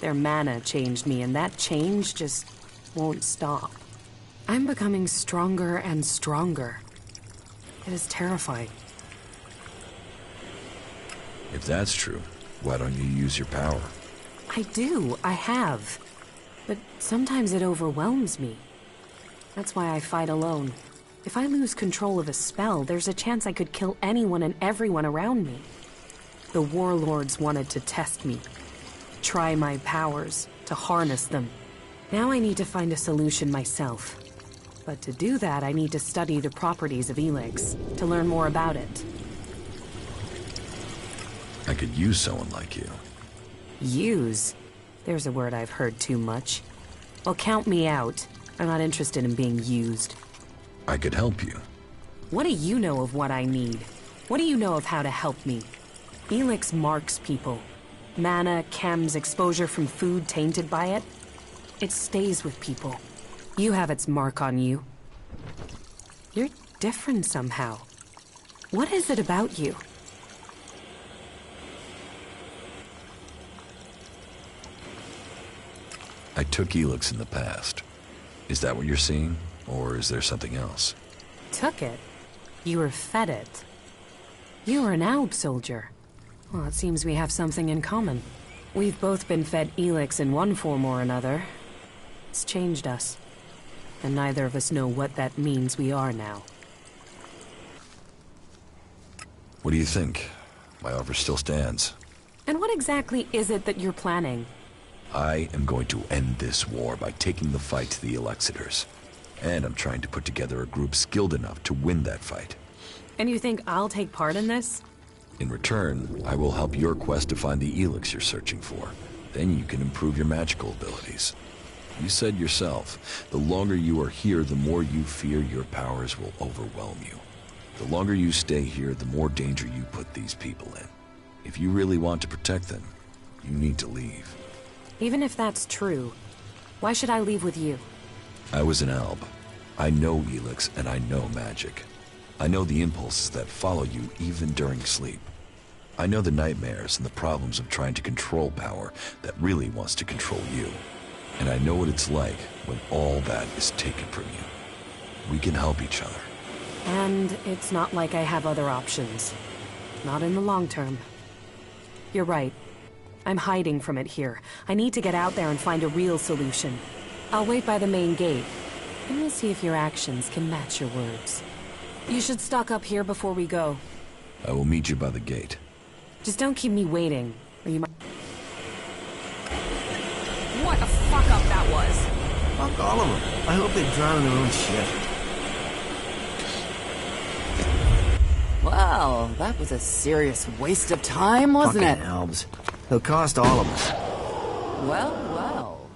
Their mana changed me, and that change just won't stop. I'm becoming stronger and stronger. It is terrifying. If that's true, why don't you use your power? I do, I have. But sometimes it overwhelms me. That's why I fight alone. If I lose control of a spell, there's a chance I could kill anyone and everyone around me. The warlords wanted to test me. Try my powers, to harness them. Now I need to find a solution myself. But to do that, I need to study the properties of Elex, to learn more about it. I could use someone like you. Use? There's a word I've heard too much. Well, count me out. I'm not interested in being used. I could help you. What do you know of what I need? What do you know of how to help me? Elex marks people. Mana, chems, exposure from food tainted by it. It stays with people. You have its mark on you. You're different somehow. What is it about you? I took Elex in the past. Is that what you're seeing? Or is there something else? Took it? You were fed it. You were an Alb soldier. Well, it seems we have something in common. We've both been fed Elex in one form or another. It's changed us. And neither of us know what that means we are now. What do you think? My offer still stands. And what exactly is it that you're planning? I am going to end this war by taking the fight to the Elexitors. And I'm trying to put together a group skilled enough to win that fight. And you think I'll take part in this? In return, I will help your quest to find the Elex you're searching for. Then you can improve your magical abilities. You said yourself, the longer you are here, the more you fear your powers will overwhelm you. The longer you stay here, the more danger you put these people in. If you really want to protect them, you need to leave. Even if that's true, why should I leave with you? I was an Alb. I know Elex and I know magic. I know the impulses that follow you even during sleep. I know the nightmares and the problems of trying to control power that really wants to control you. And I know what it's like when all that is taken from you. We can help each other. And it's not like I have other options. Not in the long term. You're right. I'm hiding from it here. I need to get out there and find a real solution. I'll wait by the main gate, and we'll see if your actions can match your words. You should stock up here before we go. I will meet you by the gate. Just don't keep me waiting, or you might... What a fuck-up that was! Fuck all of them. I hope they drown in their own shit. Well, that was a serious waste of time, wasn't Fucking it? Albs. They'll cost all of us. Well, well.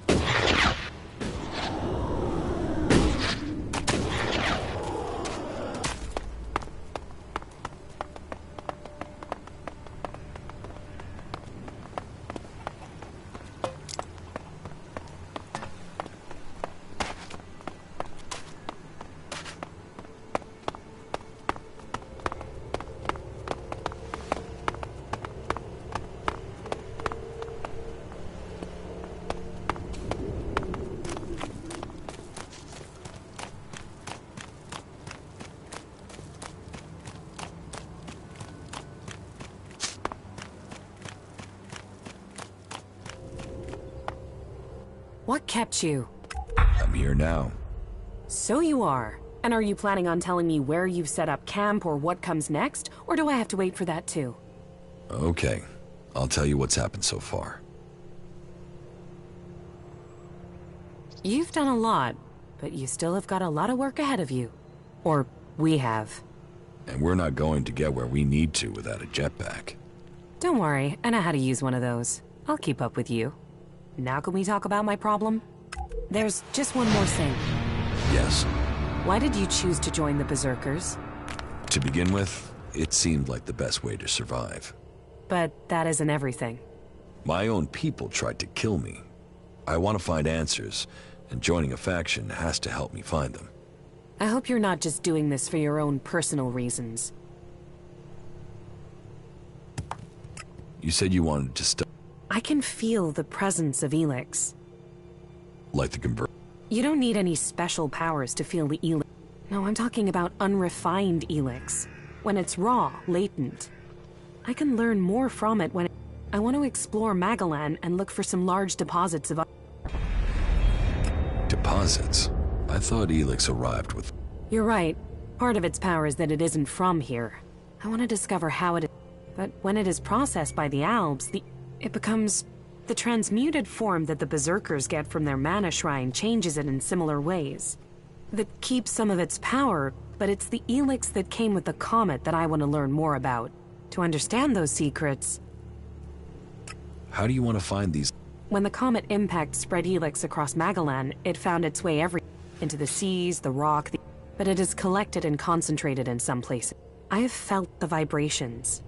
What kept you? I'm here now. So you are. And are you planning on telling me where you've set up camp or what comes next? Or do I have to wait for that too? Okay, I'll tell you what's happened so far. You've done a lot, but you still have got a lot of work ahead of you. Or we have. And we're not going to get where we need to without a jetpack. Don't worry, I know how to use one of those. I'll keep up with you. Now can we talk about my problem? There's just one more thing. Yes. Why did you choose to join the Berserkers? To begin with, it seemed like the best way to survive. But that isn't everything. My own people tried to kill me. I want to find answers, and joining a faction has to help me find them. I hope you're not just doing this for your own personal reasons. You said you wanted to stop. I can feel the presence of Elex. Like the convert. You don't need any special powers to feel the Elex. No, I'm talking about unrefined Elex. When it's raw, latent. I can learn more from it when I want to explore Magalan and look for some large deposits of... Deposits? I thought Elex arrived with... You're right. Part of its power is that it isn't from here. I want to discover how it is. But when it is processed by the Albs, it becomes... The transmuted form that the Berserkers get from their mana shrine changes it in similar ways. That keeps some of its power, but it's the Elex that came with the comet that I want to learn more about. To understand those secrets... How do you want to find these? When the comet impact spread Elex across Magalan, it found its way into the seas, the rock, but it is collected and concentrated in some places. I have felt the vibrations.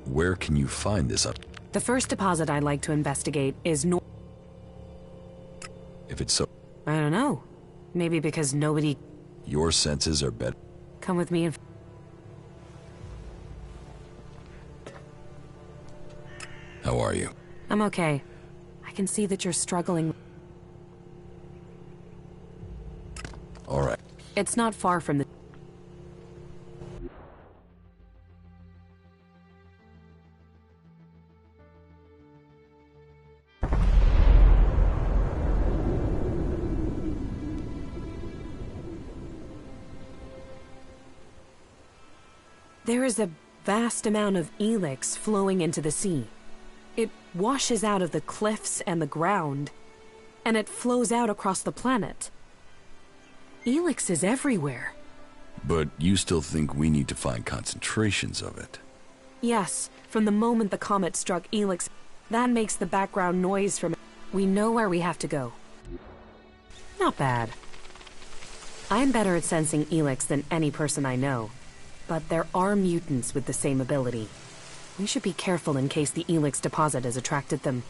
Where can you find this up? The first deposit I'd like to investigate is If it's so... I don't know. Maybe because nobody... Your senses are better. Come with me and... How are you? I'm okay. I can see that you're struggling. All right. It's not far from the... There is a vast amount of Elex flowing into the sea. It washes out of the cliffs and the ground, and it flows out across the planet. Elex is everywhere. But you still think we need to find concentrations of it? Yes, from the moment the comet struck Elex, that makes the background noise from it. We know where we have to go. Not bad. I'm better at sensing Elex than any person I know. But there are mutants with the same ability. We should be careful in case the Elex deposit has attracted them.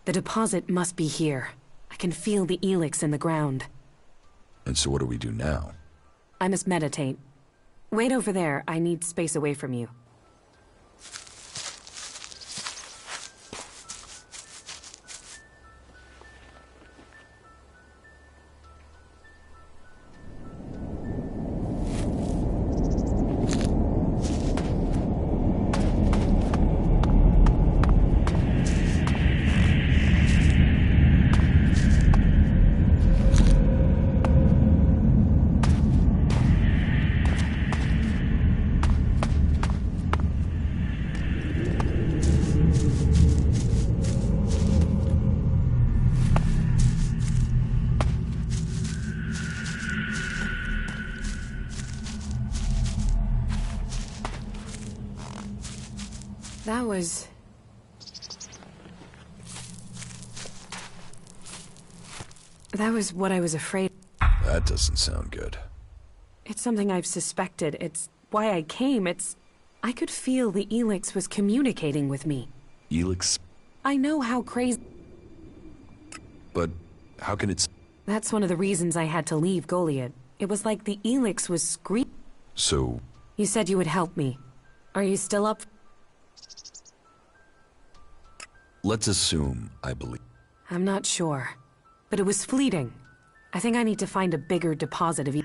The deposit must be here. I can feel the Elex in the ground. And so what do we do now? I must meditate. Wait over there. I need space away from you. That was what I was afraid. That doesn't sound good. It's something I've suspected. It's why I came. I could feel the Elex was communicating with me. Elex? I know how crazy... But how can it... That's one of the reasons I had to leave Goliad. It was like the Elex was screaming. So... You said you would help me. Are you still up? Let's assume I believe. I'm not sure. But it was fleeting. I think I need to find a bigger deposit of...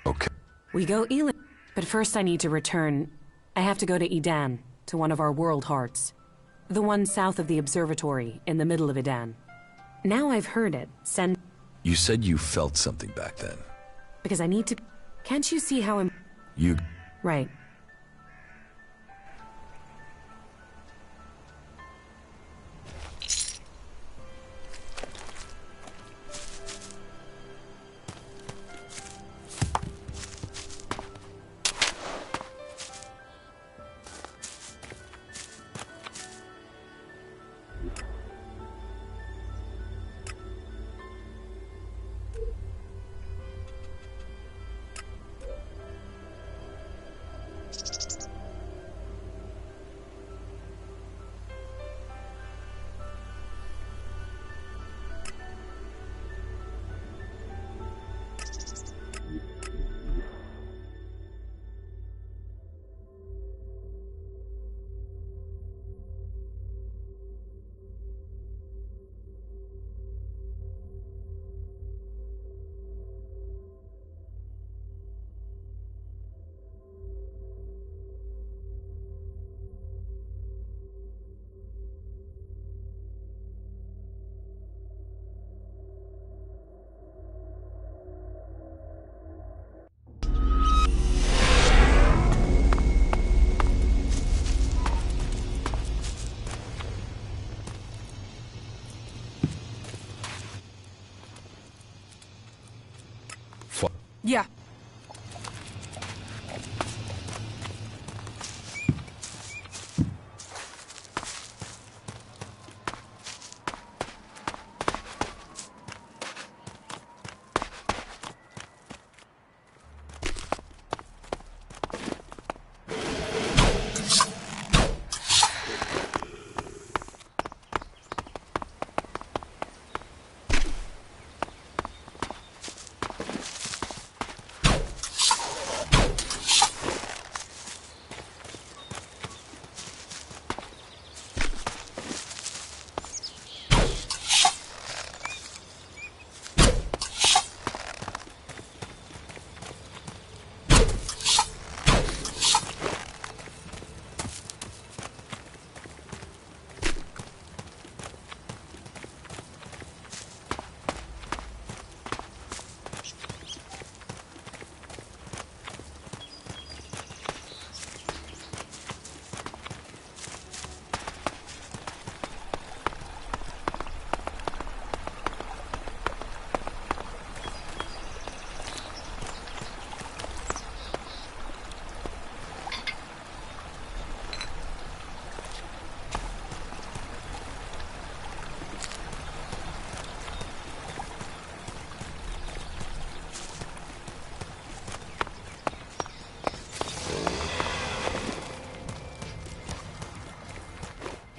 Okay. We go Elex. But first I need to return. I have to go to Edan, to one of our world hearts. The one south of the observatory, in the middle of Edan. Now I've heard it, send... You said you felt something back then. Because I need to... Can't you see how I'm... You... Right. Yeah.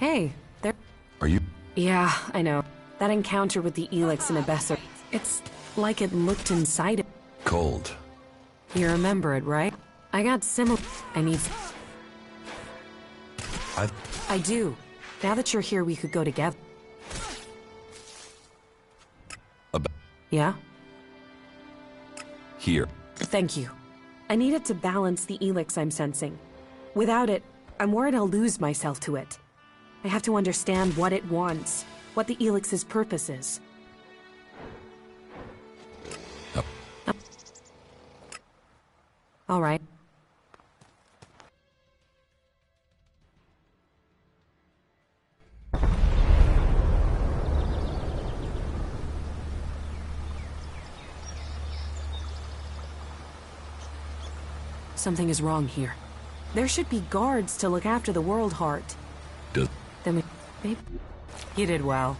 Hey, there... Are you... Yeah, I know. That encounter with the Elex in Abessar, it's like it looked inside it. cold. You remember it, right? I got similar... I need... I do. Now that you're here, we could go together. Yeah? Here. Thank you. I need it to balance the Elex I'm sensing. Without it, I'm worried I'll lose myself to it. I have to understand what it wants, what the Elix's purpose is. All right. Something is wrong here. There should be guards to look after the World Heart. Does... Then we... Maybe... You did well.